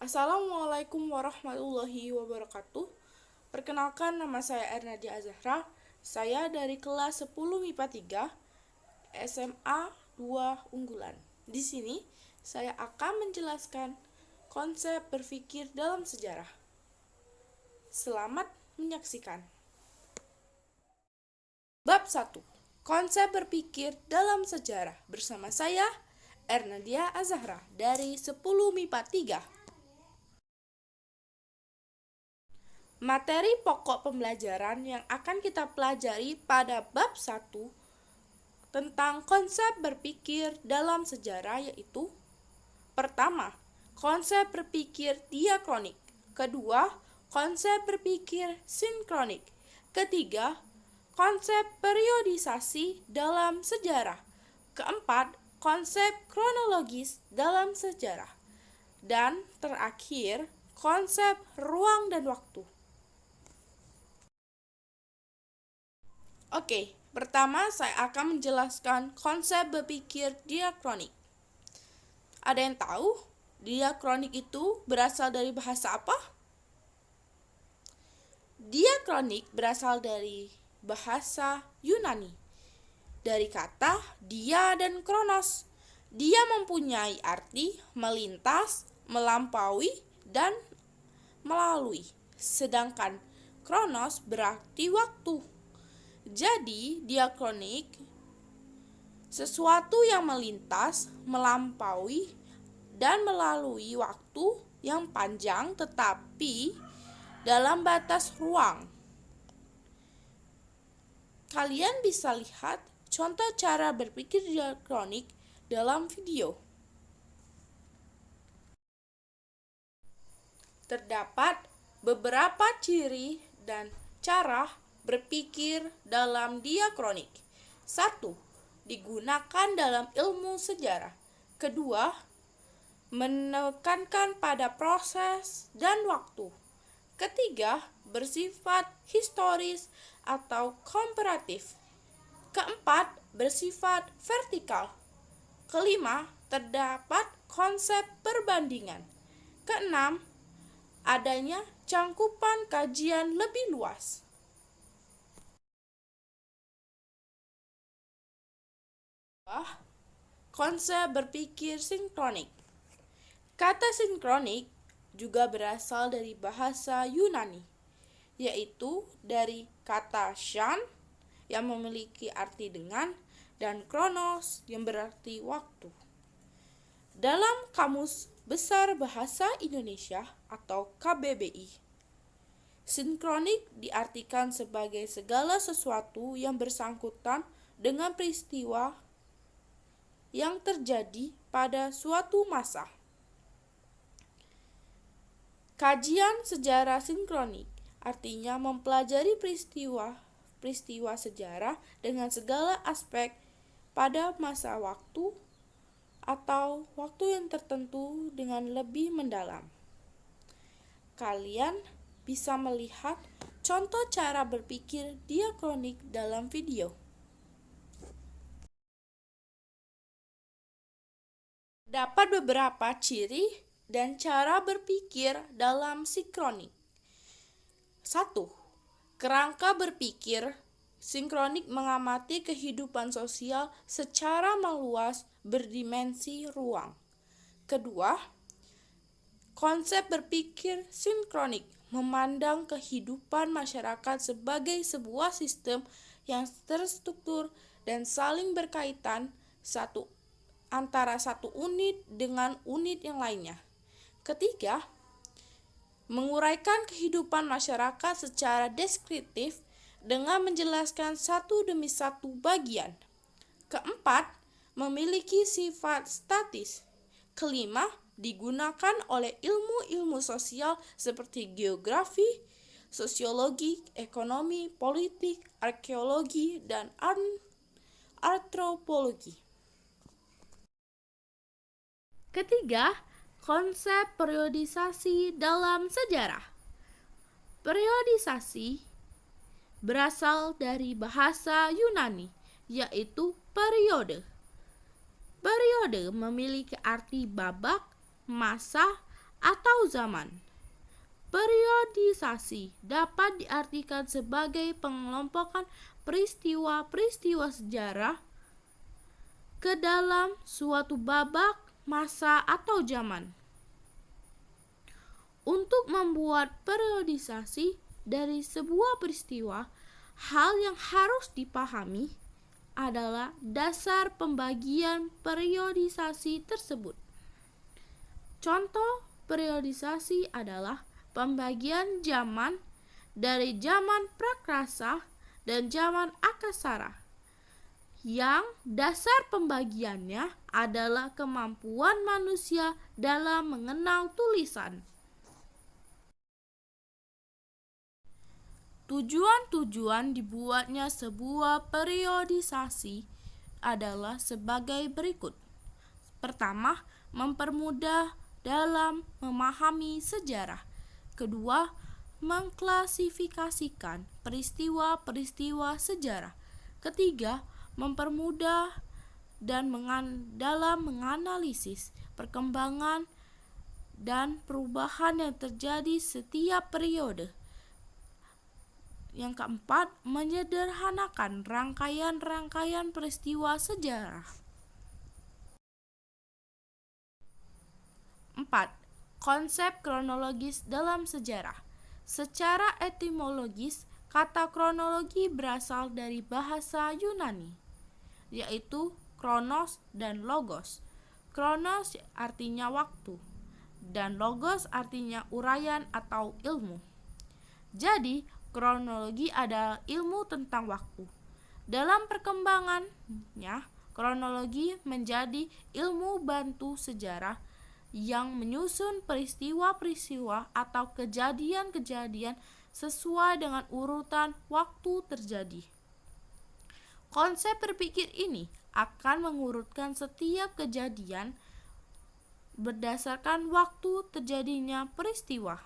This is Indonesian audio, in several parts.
Assalamualaikum warahmatullahi wabarakatuh. Perkenalkan, nama saya Ernadia Azahra. Saya dari kelas 10 MIPA 3 SMA 2 Unggulan. Di sini saya akan menjelaskan konsep berpikir dalam sejarah. Selamat menyaksikan. Bab 1. Konsep berpikir dalam sejarah bersama saya Ernadia Azahra dari 10 MIPA 3. Materi pokok pembelajaran yang akan kita pelajari pada bab 1 tentang konsep berpikir dalam sejarah yaitu: pertama, konsep berpikir diakronik. Kedua, konsep berpikir sinkronik. Ketiga, konsep periodisasi dalam sejarah. Keempat, konsep kronologis dalam sejarah. Dan terakhir, konsep ruang dan waktu. Oke, pertama saya akan menjelaskan konsep berpikir diakronik. Ada yang tahu diakronik itu berasal dari bahasa apa? Diakronik berasal dari bahasa Yunani, dari kata dia dan kronos. Dia mempunyai arti melintas, melampaui, dan melalui. Sedangkan kronos berarti waktu. Jadi, diakronik sesuatu yang melintas, melampaui, dan melalui waktu yang panjang tetapi dalam batas ruang. Kalian bisa lihat contoh cara berpikir diakronik dalam video. Terdapat beberapa ciri dan cara berpikir dalam diakronik. 1. Digunakan dalam ilmu sejarah. Kedua, menekankan pada proses dan waktu. Ketiga, bersifat historis atau komparatif. Keempat, bersifat vertikal. Kelima, terdapat konsep perbandingan. Keenam, adanya cangkupan kajian lebih luas. Konsep berpikir sinkronik. Kata sinkronik juga berasal dari bahasa Yunani, yaitu dari kata shan yang memiliki arti dengan dan kronos yang berarti waktu. Dalam Kamus Besar Bahasa Indonesia atau KBBI, sinkronik diartikan sebagai segala sesuatu yang bersangkutan dengan peristiwa yang terjadi pada suatu masa. Kajian sejarah sinkronik artinya mempelajari peristiwa sejarah dengan segala aspek pada masa waktu atau waktu yang tertentu dengan lebih mendalam. Kalian bisa melihat contoh cara berpikir diakronik dalam video. Dapat beberapa ciri dan cara berpikir dalam sinkronik. 1. Kerangka berpikir sinkronik mengamati kehidupan sosial secara meluas berdimensi ruang. Kedua, konsep berpikir sinkronik memandang kehidupan masyarakat sebagai sebuah sistem yang terstruktur dan saling berkaitan antara satu unit dengan unit yang lainnya. Ketiga, menguraikan kehidupan masyarakat secara deskriptif dengan menjelaskan satu demi satu bagian. Keempat, memiliki sifat statis. Kelima, digunakan oleh ilmu-ilmu sosial seperti geografi, sosiologi, ekonomi, politik, arkeologi, dan antropologi. Ketiga, konsep periodisasi dalam sejarah. Periodisasi berasal dari bahasa Yunani, yaitu periode. Periode memiliki arti babak, masa, atau zaman. Periodisasi dapat diartikan sebagai pengelompokan peristiwa-peristiwa sejarah ke dalam suatu babak, masa, atau zaman. Untuk membuat periodisasi dari sebuah peristiwa, hal yang harus dipahami adalah dasar pembagian periodisasi tersebut. Contoh periodisasi adalah pembagian zaman dari zaman prakrasa dan zaman akasara, yang dasar pembagiannya adalah kemampuan manusia dalam mengenal tulisan. Tujuan-tujuan dibuatnya sebuah periodisasi adalah sebagai berikut. Pertama, mempermudah dalam memahami sejarah. Kedua, mengklasifikasikan peristiwa-peristiwa sejarah. Ketiga, mempermudah dan dalam menganalisis perkembangan dan perubahan yang terjadi setiap periode. Yang keempat, menyederhanakan rangkaian-rangkaian peristiwa sejarah. 4. Konsep kronologis dalam sejarah. Secara etimologis, kata kronologi berasal dari bahasa Yunani, yaitu kronos dan logos. Kronos artinya waktu, dan logos artinya uraian atau ilmu. Jadi, kronologi adalah ilmu tentang waktu. Dalam perkembangannya, kronologi menjadi ilmu bantu sejarah yang menyusun peristiwa-peristiwa atau kejadian-kejadian sesuai dengan urutan waktu terjadi. Konsep berpikir ini akan mengurutkan setiap kejadian berdasarkan waktu terjadinya peristiwa.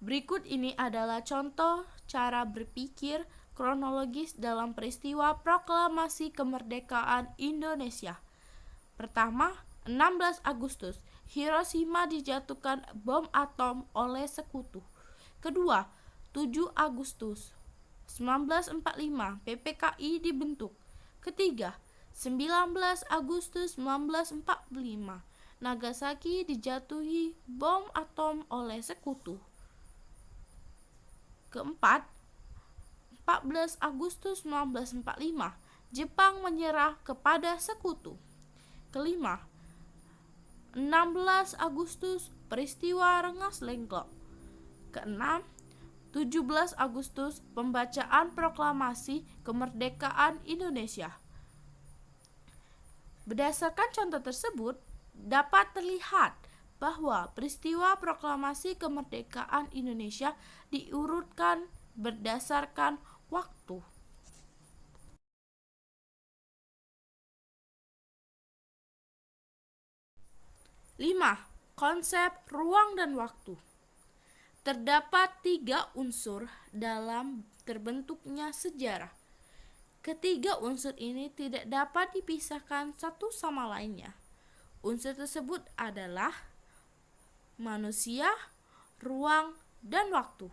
Berikut ini adalah contoh cara berpikir kronologis dalam peristiwa proklamasi kemerdekaan Indonesia. Pertama, 16 Agustus, Hiroshima dijatuhkan bom atom oleh sekutu. Kedua, 7 Agustus 1945, PPKI dibentuk. Ketiga, 19 Agustus 1945, Nagasaki dijatuhi bom atom oleh sekutu. Keempat, 14 Agustus 1945, Jepang menyerah kepada sekutu. Kelima, 16 Agustus, peristiwa Rengas Dengklok. Keenam, 17 Agustus, pembacaan proklamasi kemerdekaan Indonesia. Berdasarkan contoh tersebut, dapat terlihat bahwa peristiwa proklamasi kemerdekaan Indonesia diurutkan berdasarkan waktu. 5. Konsep ruang dan waktu. Terdapat 3 unsur dalam terbentuknya sejarah. Ketiga unsur ini tidak dapat dipisahkan satu sama lainnya. Unsur tersebut adalah manusia, ruang, dan waktu.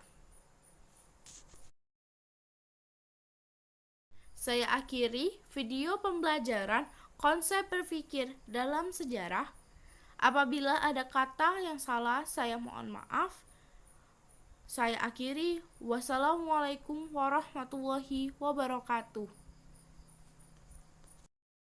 Saya akhiri video pembelajaran konsep berpikir dalam sejarah. Apabila ada kata yang salah, saya mohon maaf. Saya akhiri. Wassalamualaikum warahmatullahi wabarakatuh.